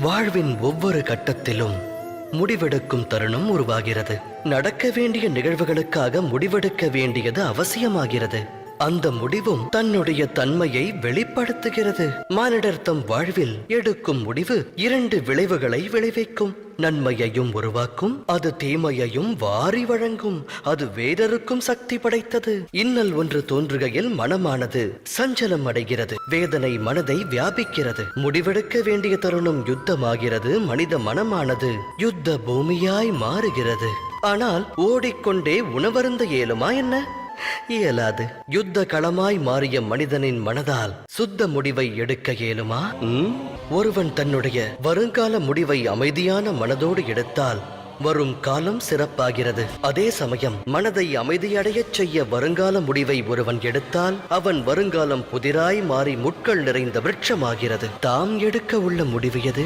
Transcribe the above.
வாழ்வின் ஒவ்வொரு கட்டத்திலும் முடிவெடுக்கும் தருணம் உருவாகிறது. நடக்க வேண்டிய நிகழ்வுகளுக்காக முடிவெடுக்க வேண்டியது அவசியமாகிறது. அந்த முடிவும் தன்னுடைய தன்மையை வெளிப்படுத்துகிறது. மானிடர் தம் வாழ்வில் எடுக்கும் முடிவு 2 விளைவுகளை விளைவிக்கும். நன்மையையும் உருவாக்கும், அது தீமையையும் வாரி வழங்கும். அது வேறொருக்கும் சக்தி படைத்தது. இன்னல் ஒன்று தோன்றுகையில் மனமானது சஞ்சலம் அடைகிறது. வேதனை மனதை வியாபிக்கிறது. முடிவெடுக்க வேண்டிய தருணம் யுத்தமாகிறது. மனித மனமானது யுத்த பூமியாய் மாறுகிறது. ஆனால் ஓடிக்கொண்டே உணவருந்த இயலுமா என்ன? இயலாது. யுத்த களமாய் மாறிய மனிதனின் மனதால் சுத்த முடிவை எடுக்க இயலுமா? ஒருவன் தன்னுடைய வருங்கால முடிவை அமைதியான மனதோடு எடுத்தால் வரும் காலம் சிறப்பாகிறது. அதே சமயம் மனதை அமைதியடையச் செய்ய வருங்கால முடிவை ஒருவன் எடுத்தால் அவன் வருங்காலம் புதிராய் மாறி முட்கள் நிறைந்த விருட்சமாகிறது. தாம் எடுக்க உள்ள முடிவு எது?